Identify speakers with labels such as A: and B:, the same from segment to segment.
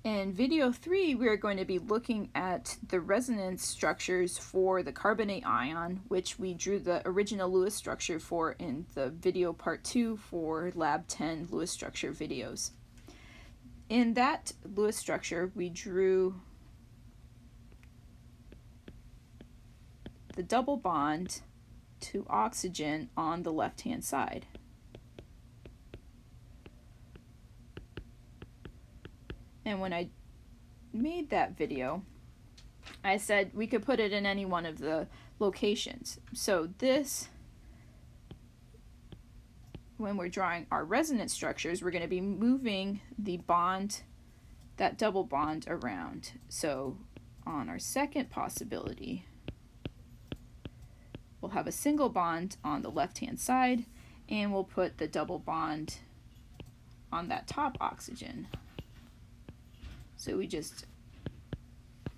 A: In video 3, we are going to be looking at the resonance structures for the carbonate ion, which we drew the original Lewis structure for in the video part 2 for Lab 10 Lewis structure videos. In that Lewis structure, we drew the double bond to oxygen on the left-hand side. And when I made that video, I said we could put it in any one of the locations. So this, when we're drawing our resonance structures, we're going to be moving the bond, that double bond, around. So on our second possibility, we'll have a single bond on the left-hand side, and we'll put the double bond on that top oxygen. So we just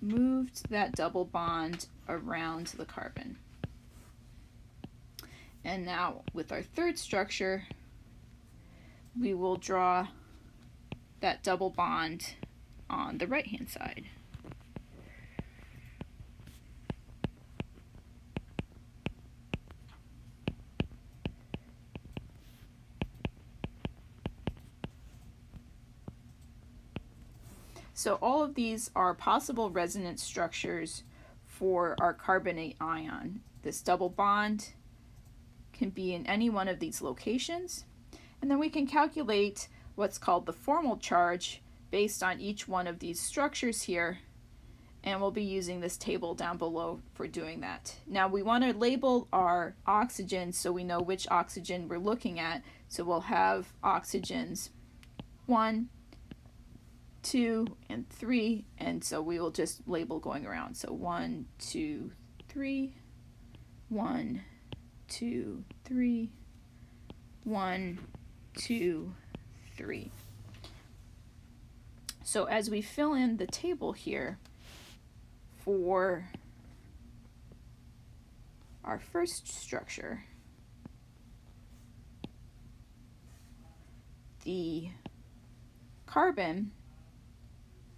A: moved that double bond around the carbon. And now with our third structure, we will draw that double bond on the right-hand side. So all of these are possible resonance structures for our carbonate ion. This double bond can be in any one of these locations, and then we can calculate what's called the formal charge based on each one of these structures here, and we'll be using this table down below for doing that. Now we want to label our oxygens so we know which oxygen we're looking at, so we'll have oxygens 1, 2, and 3, and so we will just label going around. So 1, 2, 3, 1, 2, 3, 1, 2, 3. So as we fill in the table here for our first structure, the carbon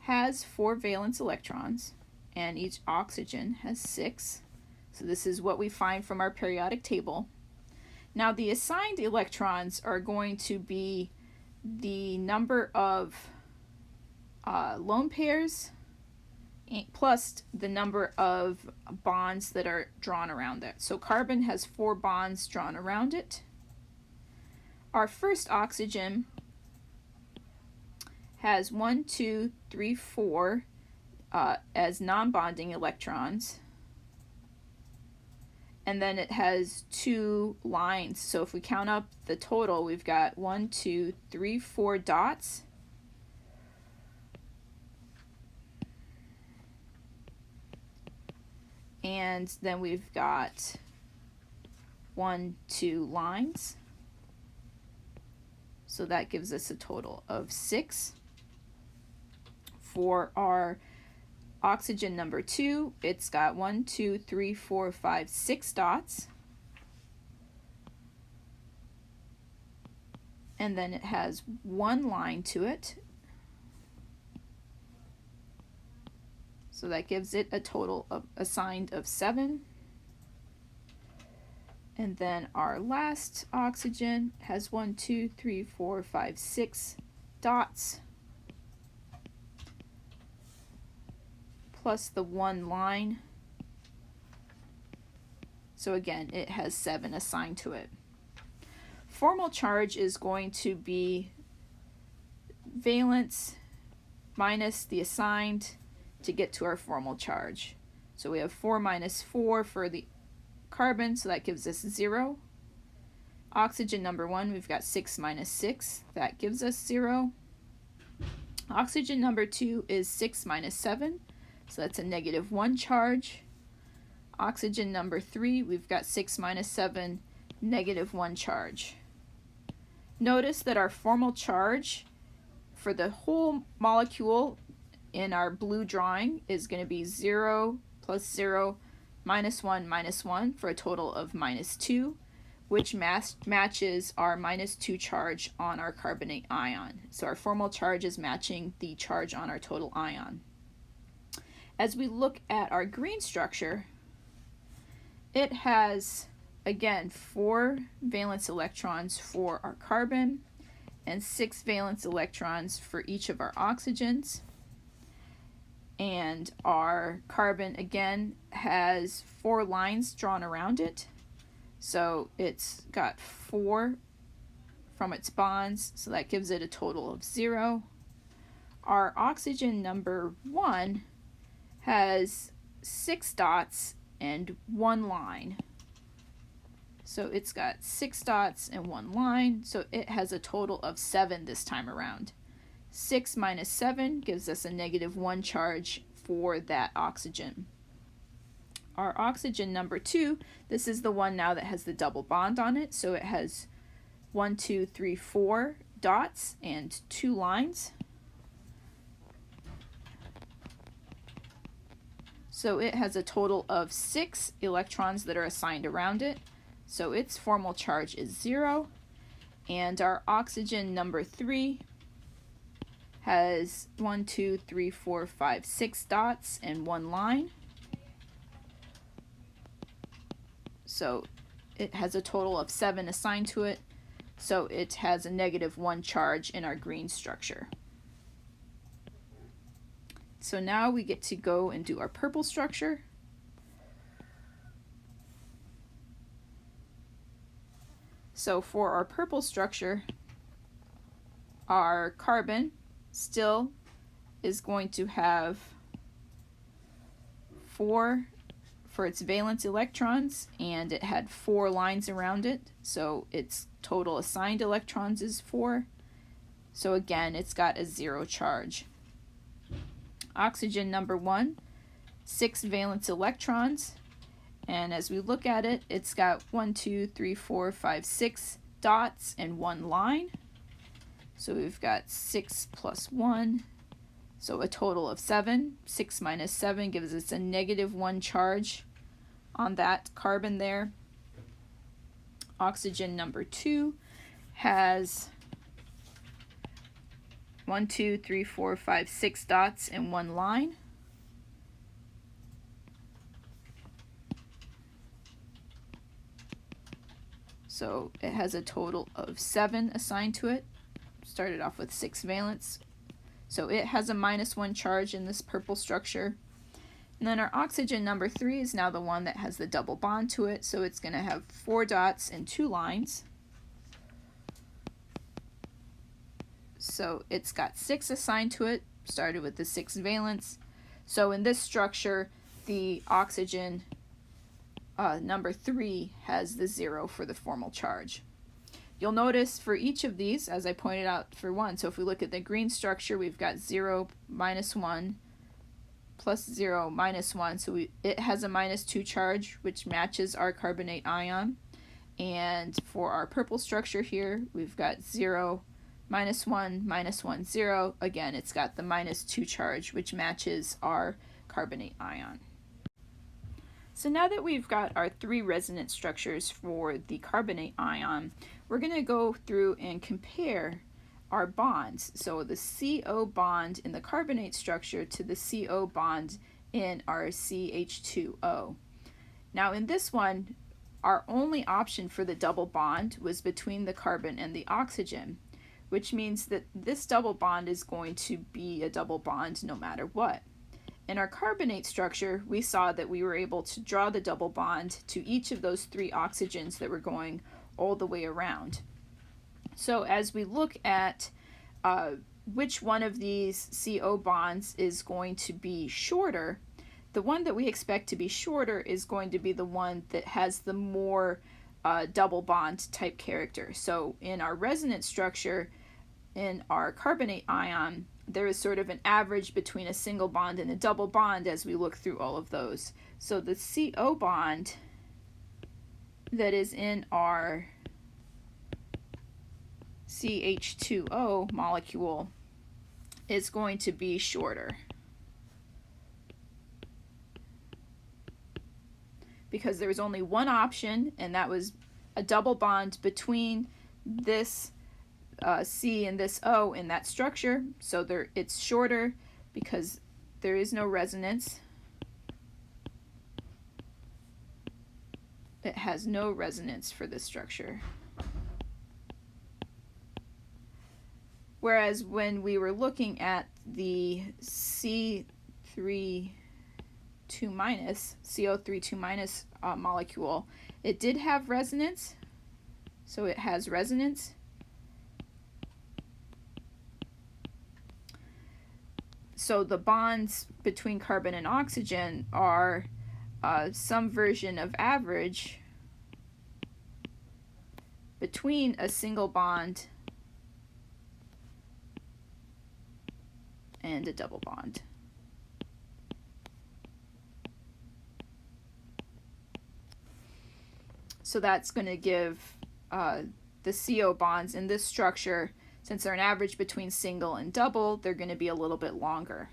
A: has 4 valence electrons, and each oxygen has 6. So this is what we find from our periodic table. Now the assigned electrons are going to be the number of lone pairs plus the number of bonds that are drawn around that. So carbon has 4 bonds drawn around it. Our first oxygen has 1, 2, 3, 4 as non-bonding electrons, and then it has 2 lines. So if we count up the total, we've got 1, 2, 3, 4 dots, and then we've got 1, 2 lines. So that gives us a total of 6. For our oxygen number 2, it's got 1, 2, 3, 4, 5, 6 dots. And then it has 1 line to it. So that gives it a total of assigned of 7. And then our last oxygen has 1, 2, 3, 4, 5, 6 dots, plus the 1 line. So again, it has 7 assigned to it. Formal charge is going to be valence minus the assigned to get to our formal charge. So we have 4 minus 4 for the carbon, so that gives us 0. Oxygen number 1, we've got 6 minus 6, that gives us 0. Oxygen number 2 is 6 minus 7, so that's a -1 charge. Oxygen number 3, we've got 6 minus 7, -1 charge. Notice that our formal charge for the whole molecule in our blue drawing is going to be 0 plus 0 -1 -1 for a total of -2, which matches our -2 charge on our carbonate ion. So our formal charge is matching the charge on our total ion. As we look at our green structure, it has, again, 4 valence electrons for our carbon and 6 valence electrons for each of our oxygens. And our carbon, again, has 4 lines drawn around it. So it's got 4 from its bonds, so that gives it a total of 0. Our oxygen number 1 has 6 dots and 1 line. So it's got 6 dots and 1 line, so it has a total of 7 this time around. 6 minus 7 gives us a -1 charge for that oxygen. Our oxygen number 2, this is the one now that has the double bond on it, so it has 1, 2, 3, 4 dots and 2 lines. So it has a total of 6 electrons that are assigned around it, so its formal charge is 0. And our oxygen number 3 has 1, 2, 3, 4, 5, 6 dots and 1 line. So it has a total of 7 assigned to it, so it has a -1 charge in our green structure. So now we get to go and do our purple structure. So for our purple structure, our carbon still is going to have 4 for its valence electrons, and it had 4 lines around it, so its total assigned electrons is 4. So again, it's got a 0 charge. Oxygen number 1, 6 valence electrons, and as we look at it, it's got 1, 2, 3, 4, 5, 6 dots and 1 line. So we've got 6 plus 1, so a total of 7. 6 minus 7 gives us a -1 charge on that carbon there. Oxygen number 2 has 1, 2, 3, 4, 5, 6 dots and 1 line. So it has a total of 7 assigned to it. Started off with 6 valence. So it has a -1 charge in this purple structure. And then our oxygen number 3 is now the one that has the double bond to it. So it's going to have 4 dots and 2 lines. So it's got 6 assigned to it. Started with the 6 valence. So in this structure, the oxygen number 3 has the 0 for the formal charge. You'll notice for each of these, as I pointed out for 1, so if we look at the green structure, we've got 0, -1, plus 0, -1, so it has a -2 charge, which matches our carbonate ion. And for our purple structure here, we've got 0, -1, -1, 0. Again, it's got the -2 charge, which matches our carbonate ion. So now that we've got our 3 resonance structures for the carbonate ion, we're going to go through and compare our bonds. So the CO bond in the carbonate structure to the CO bond in our CH2O. Now in this one, our only option for the double bond was between the carbon and the oxygen, which means that this double bond is going to be a double bond no matter what. In our carbonate structure, we saw that we were able to draw the double bond to each of those 3 oxygens that were going all the way around. So as we look at which one of these CO bonds is going to be shorter, the one that we expect to be shorter is going to be the one that has the more double bond type character. So in our resonance structure, in our carbonate ion, there is sort of an average between a single bond and a double bond as we look through all of those. So the CO bond that is in our CH2O molecule is going to be shorter, because there was only one option, and that was a double bond between this C and this O in that structure, so it's shorter because there is no resonance. It has no resonance for this structure. Whereas when we were looking at the CO3 2- molecule, it did have resonance, so it has resonance. So the bonds between carbon and oxygen are some version of average between a single bond and a double bond. So that's going to give the CO bonds in this structure, since they're an average between single and double, they're going to be a little bit longer.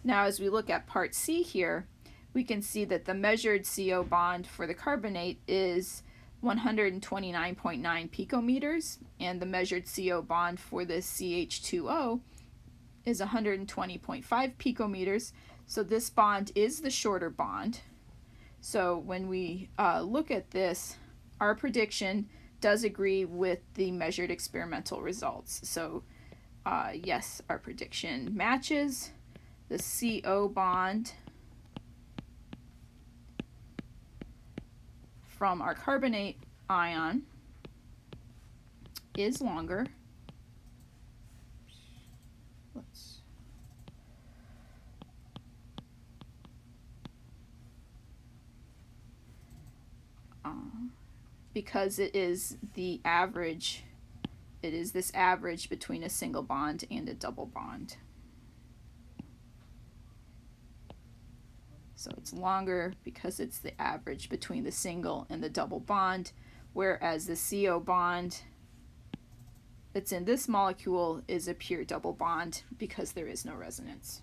A: Now as we look at part C here, we can see that the measured CO bond for the carbonate is 129.9 picometers, and the measured CO bond for the CH2O is 120.5 picometers. So this bond is the shorter bond. So when we look at this, our prediction does agree with the measured experimental results. So yes, our prediction matches. The CO bond from our carbonate ion is longer. Because it is the average, it is this average between a single bond and a double bond. So it's longer because it's the average between the single and the double bond, whereas the CO bond that's in this molecule is a pure double bond because there is no resonance.